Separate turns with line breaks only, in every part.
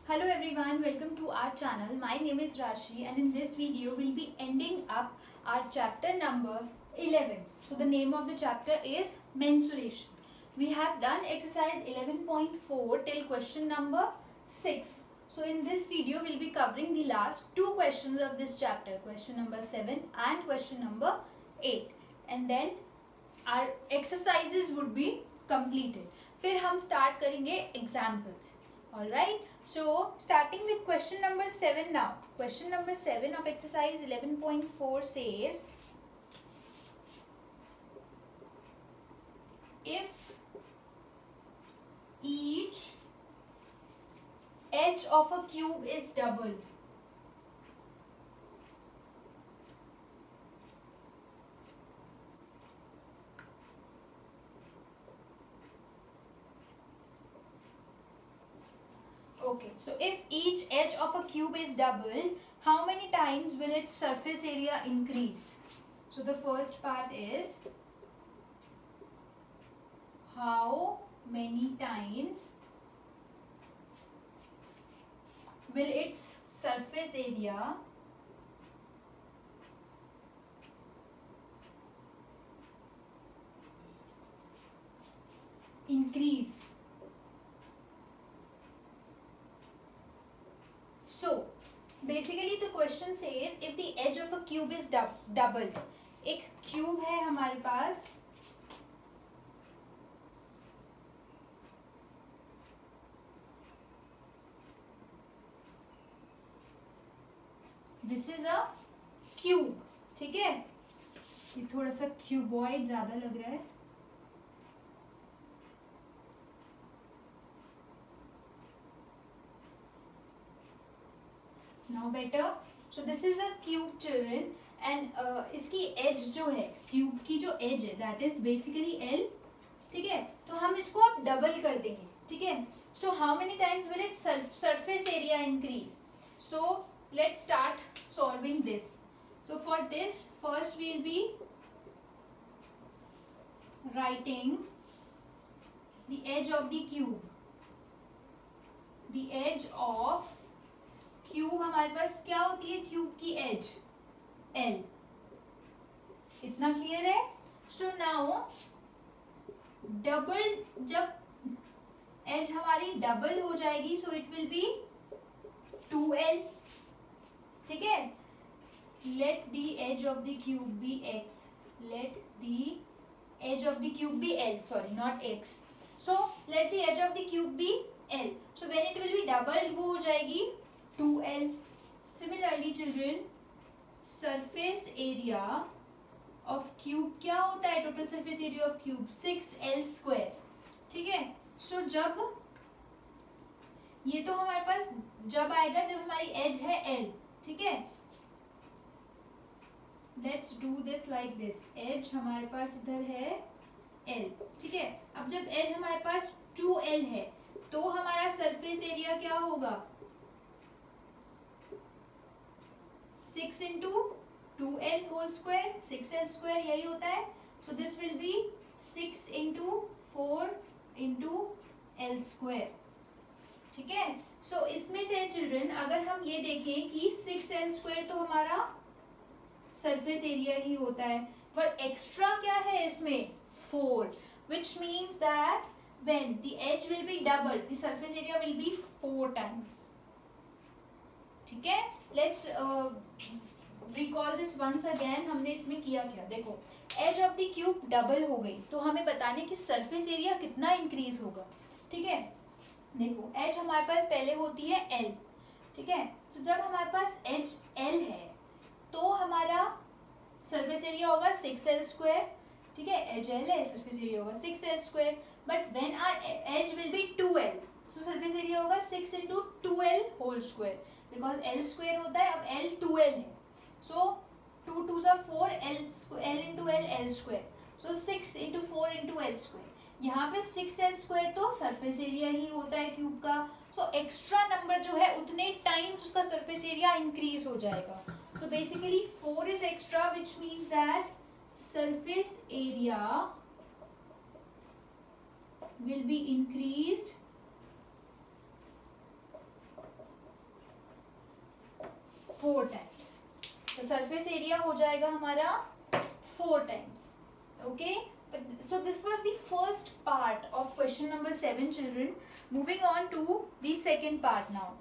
Hello everyone, welcome to our channel. My name is Rashi and in this video we'll be ending up our chapter number 11. So the name of the chapter is mensuration. We have done exercise 11.4 till question number 6. So in this video we'll be covering the last two questions of this chapter, question number 7 and question number 8. And then our exercises would be completed. फिर हम start करेंगे examples. Alright, so starting with question number 7 now. Question number 7 of exercise 11.4 says, if each edge of a cube is doubled, okay, so if each edge of a cube is doubled, how many times will its surface area increase? So the first part is, how many times will its surface area increase? So basically the question says if the edge of a cube is doubled. एक cube है हमारे पास, this is a cube. ठीक है, ये थोड़ा सा cuboid ज्यादा लग रहा है. Now better. So this is a cube, children, and इसकी edge जो है, क्यूब की जो edge है, that is basically L. ठीक है, तो हम इसको अब डबल कर देंगे. ठीक है, so how many times will its surface area increase? So let's start solving this. So for this, first we will be writing the edge of the cube. The edge of cube हमारे पास क्या होती है? Cube की as L. इतना clear है? So now double, जब edge हमारी double हो जाएगी so it will be 2L. ठीक है, let the edge of the cube be x. Let the edge of the cube be L. Sorry, not x. So let the edge of the cube be L. So when it will be double, वो हो जाएगी 2L. Similarly children, surface area of cube क्या होता है? total surface area of cube 6L square. ठीक है, so जब ये तो हमारे पास जब आएगा जब हमारी edge है L. ठीक है, let's do this like this. edge हमारे पास इधर है L. ठीक है, अब जब edge हमारे पास 2L है तो हमारा surface area क्या होगा? 6 into 2L whole square, 6L square यही होता है. So this will be 6 into 4 into L square. ठीक है, so इसमें से चिल्ड्रन अगर हम ये देखें कि 6L square तो हमारा सरफेस एरिया ही होता है, पर एक्स्ट्रा क्या है इसमें? 4, which means that when the edge will be doubled, the surface area will be 4 times. ठीक है, let's recall this once again. हमने इसमें किया क्या? देखो, edge of the cube double हो गई तो हमें बताने की सरफेस एरिया कितना इंक्रीज होगा. ठीक है, देखो एज हमारे पास पहले होती है L. ठीक है, तो जब हमारे पास एज L है तो हमारा सरफेस एरिया होगा 6L स्क्वायर. ठीक है, एज L है, सरफेस एरिया होगा 6L square. But when our edge will be 2L, so surface area होगा 6 into 2L whole square. Because L square होता है, अब L 2L है, so 2 2 4, L into L L square. So 6 into 4 into L square. यहाँ पे 6L square तो surface area ही होता है क्यूब का. सो एक्स्ट्रा नंबर जो है उतने टाइम्स उसका सरफेस एरिया इंक्रीज हो जाएगा. So basically 4 is extra, which means that surface area will be increased 4 times. तो surface area हो जाएगा हमारा 4 times. Okay? So this was the first part of question number 7, children. Moving on to the second part now.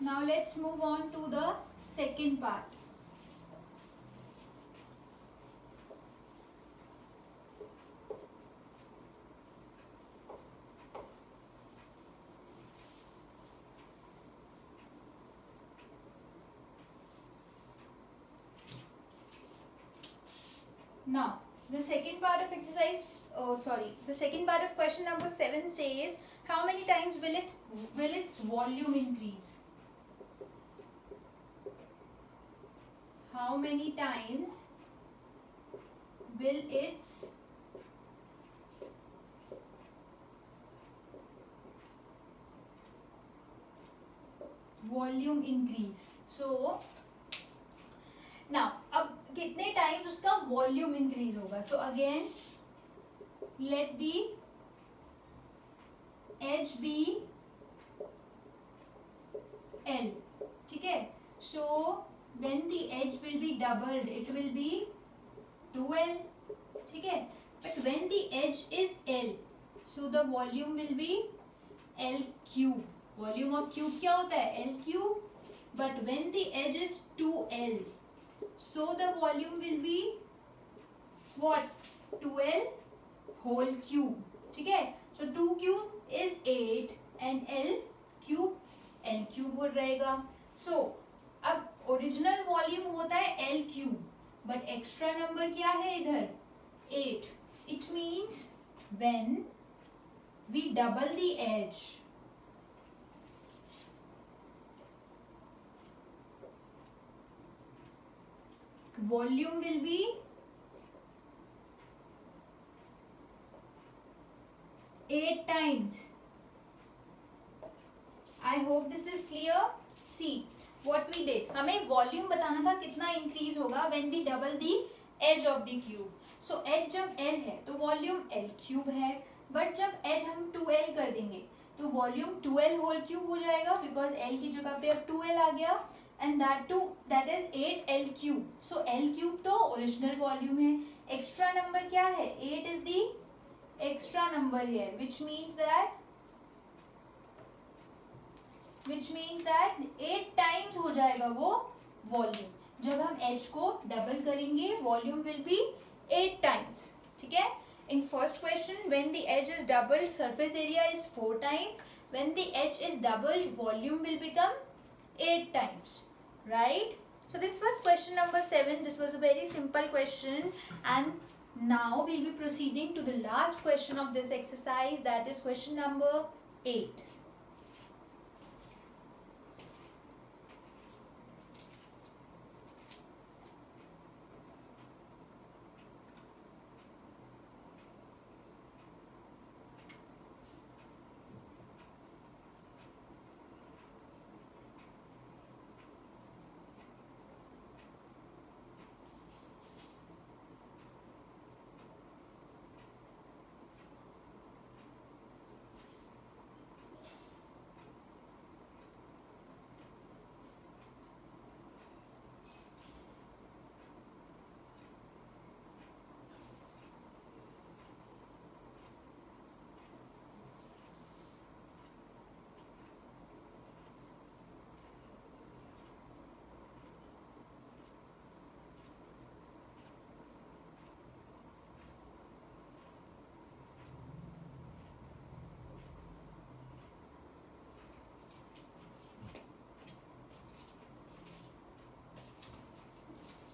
Now let's move on to the second part. Now, the second part of exercise, the second part of question number 7 says, how many times will its volume increase? How many times will its volume increase? So, now, अब कितने times उसका volume increase होगा? So again, let the edge be L. ठीक है? So when the edge will be doubled, it will be 2L. ठीक है? But when the edge is L, so the volume will be L cube. Volume of cube क्या होता है? L cube. But when the edge is 2L, so the volume will be what? 2L whole cube. ठीक है? So 2 cube is 8 and L cube हो रहेगा. So अब original volume होता है L cube, but extra number क्या है इधर? 8. It means when we double the edge, volume will be 8 times. I hope this is clear. See what we did. हमें volume बताना था कितना इंक्रीज होगा when we double the edge of the cube. So edge जब L है तो volume L cube है, but जब edge हम 2L कर देंगे तो वॉल्यूम 2L होल क्यूब हो जाएगा, बिकॉज L की जगह पे अब 2L आ गया, and that is 8L cube. So L cube तो ओरिजिनल वॉल्यूम है, एक्स्ट्रा नंबर क्या है? 8 is the extra number here, which means that 8 times हो जाएगा वो वॉल्यूम. जब हम h को डबल करेंगे वॉल्यूम विल बी 8 times. ठीक है? In first question, when the edge is doubled, surface area is 4 times. When the edge is doubled, volume will become 8 times. Right? So this was question number 7. This was a very simple question, and now we'll be proceeding to the last question of this exercise, that is question number 8.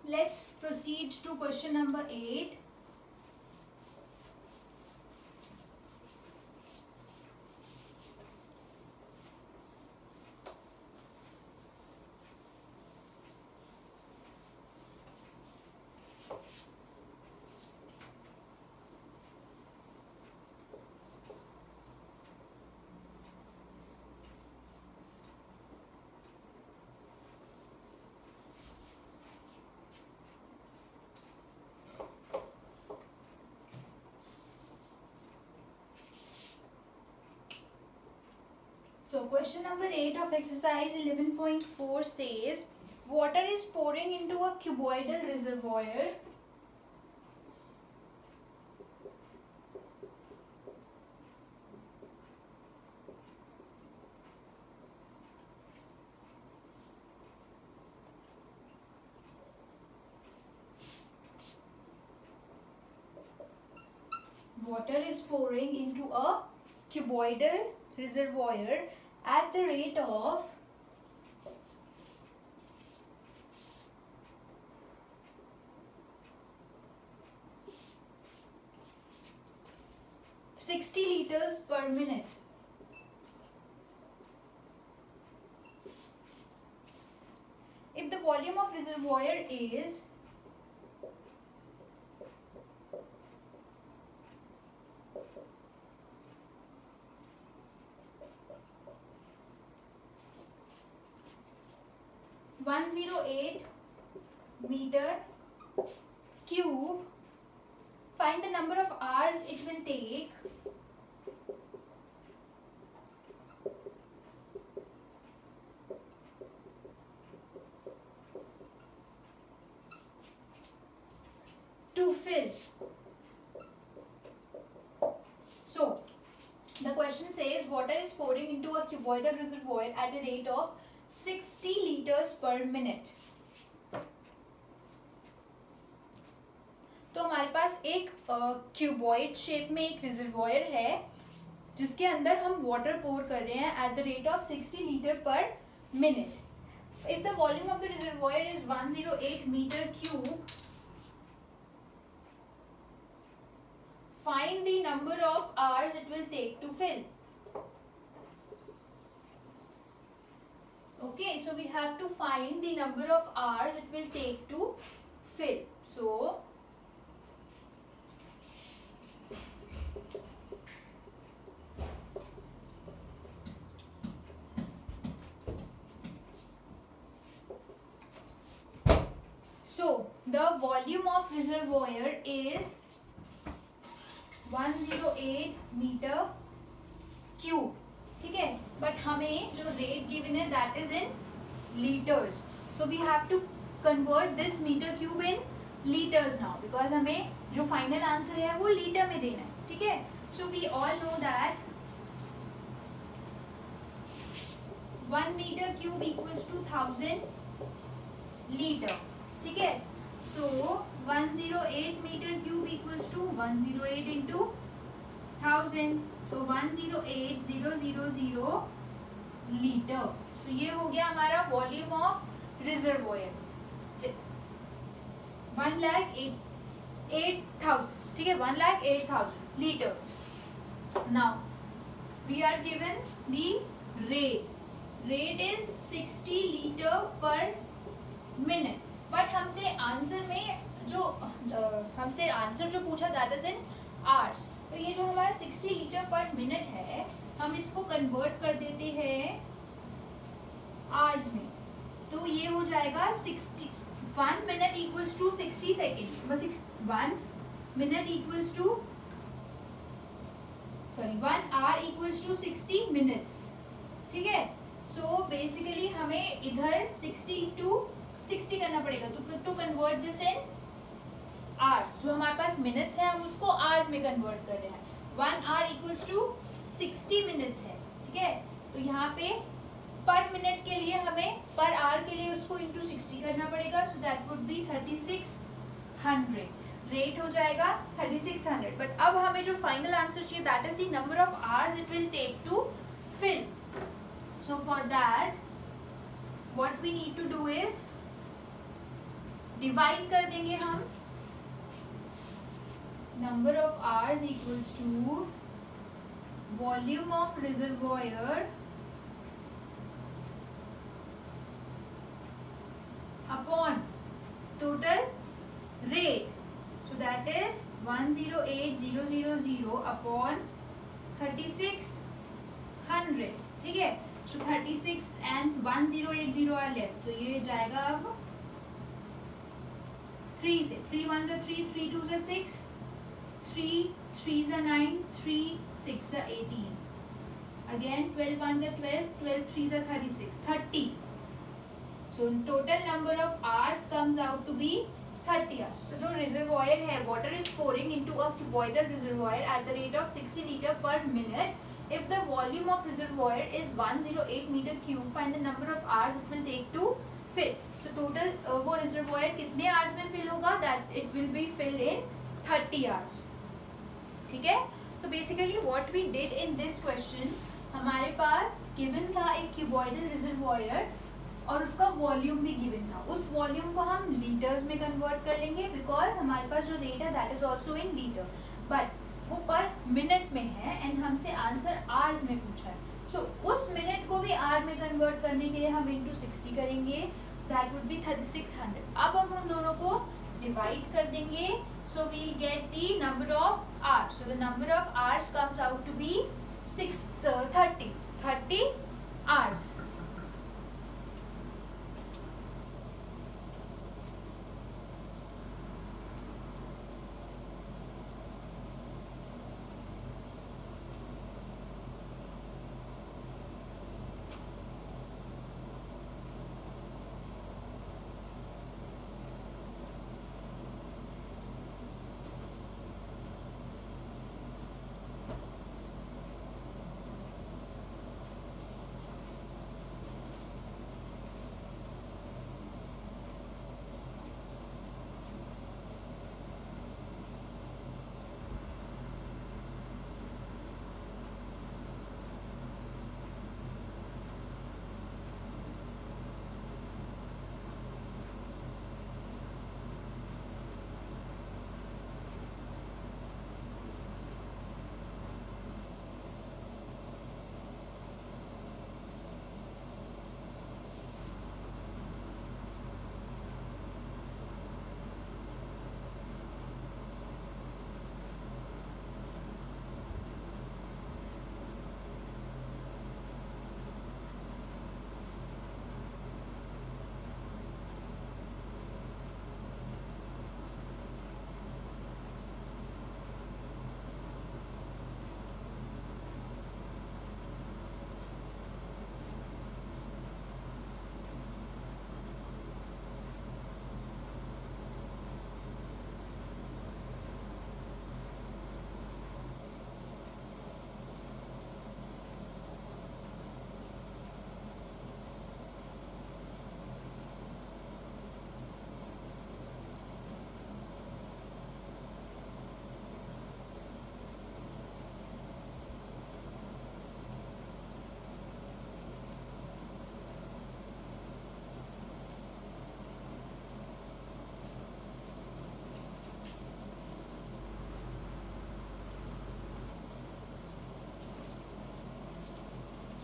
let's proceed to question number 8. So question number 8 of exercise 11.4 says water is pouring into a cuboidal reservoir . Water is pouring into a cuboidal reservoir at the rate of 60 liters per minute. If the volume of reservoir is 108 meter cube, find the number of hours it will take to fill. So the question says water is pouring into a cuboidal reservoir at a rate of 60 liters per minute. तो हमारे पास एक cuboid shape में एक reservoir है जिसके अंदर हम water पोर कर रहे हैं at the rate of 60 litre per minute. If the volume of the reservoir is 108 metre cube, find the number of hours it will take to fill. Okay, so we have to find the number of hours it will take to fill. So the volume of reservoir is 108 metre cube. ठीक है, but हमें जो rate given है that is in litres. So we have to convert this metre cube in litres now because हमें जो फाइनल answer है वो लीटर में देना है. ठीक है, so we all know that 1 metre cube equals to 1000 litre. ठीक है, so 108 meter cube equals to 108 into 1000. So 108,000 litre. तो ये हो गया हमारा वॉल्यूम ऑफ रिजर्वॉयर 1,08,000. ठीक है, 1,08,000 litres. Now we are given the rate is 60 litre per minute. But हमसे आंसर जो पूछा दैट इज इन आवर्स. तो ये जो हमारा 60 लीटर पर मिनट है हम इसको कन्वर्ट कर देते हैं आवर्स में. तो ये हो जाएगा 1 minute equals to 60 second. 1 minute equals to 1 hour equals to 60 minutes. ठीक है, सो बेसिकली हमें इधर 60 into 60 करना पड़ेगा to convert this in hours. जो हमारे पास मिनट्स है हम उसको आवर्स में कन्वर्ट कर रहे हैं. 1 आवर इक्वल्स टू 60 मिनट्स है. ठीक है, तो यहाँ पे पर मिनट के लिए हमें पर आवर के लिए उसको इंटू 60 करना पड़ेगा. So that would be 3600. Rate हो जाएगा 3600. बट अब हमें जो फाइनल आंसर चाहिए that is the number of hours it will take to fill. So for that what we need to do is divide कर देंगे हम number of hours equals to volume of reservoir upon total rate. So that is 108,000 upon 3600. ठीक है. So 36 and 1080 are left. तो ये जाएगा अब 3 से. 3 1 are 3, 3 2 are 6, 3 3 are 9, 3 6 are 18. Again 12 1 are 12, 12 3 are 36, 30. So total number of hours comes out to be 30 hours. So जो reservoir है, water is pouring into a cuboidal reservoir at the rate of 60 liter per minute. If the volume of reservoir is 108 meter cube, find the number of hours it will take to fill. So total वो reservoir कितने hours में fill होगा? That it will be filled in 30 hours. ठीक है? So basically what we did in this question, हमारे पास given था एक cuboidal reservoir और उसका वॉल्यूम भी गिवन था. उस वॉल्यूम को हम लीटर्स में कन्वर्ट कर लेंगे बिकॉज हमारे पास जो रेट है that is also in litre, but वो पर मिनट में है एंड हमसे आंसर आवर्स में पूछा है. सो उस मिनट को भी आवर में कन्वर्ट करने के लिए हम इंटू 60 करेंगे, दैट वुड बी 3600. अब हम दोनों को डिवाइड कर देंगे, so we'll get the number of hours. So the number of hours comes out to be 30 hours.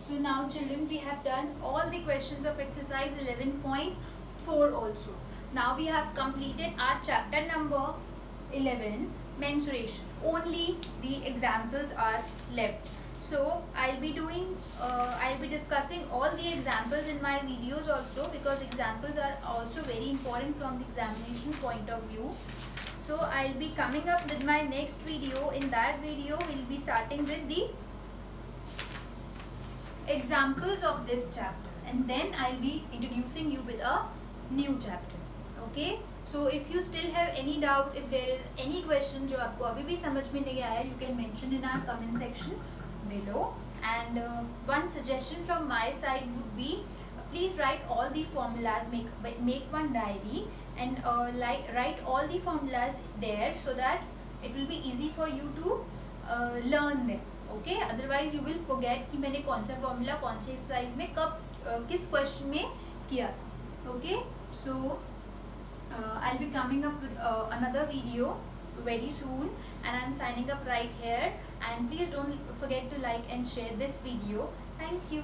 So now children, we have done all the questions of exercise 11.4 also. Now we have completed our chapter number 11, mensuration. Only the examples are left. So I'll be discussing all the examples in my videos also, because examples are also very important from the examination point of view. So I'll be coming up with my next video. In that video, we'll be starting with the examples of this chapter, and then I'll be introducing you with a new chapter. Okay, so if you still have any doubt, if there is any question जो आपको अभी भी समझ में नहीं आया, you can mention in our comment section below. And one suggestion from my side would be, please write all the formulas, make one diary and write all the formulas there, so that it will be easy for you to learn them. Okay, otherwise you will forget कि मैंने कौन सा formula कौन से exercise में कब किस question में किया था. Okay, so I'll be coming up with another video very soon, and I'm signing up right here. And please don't forget to like and share this video. Thank you.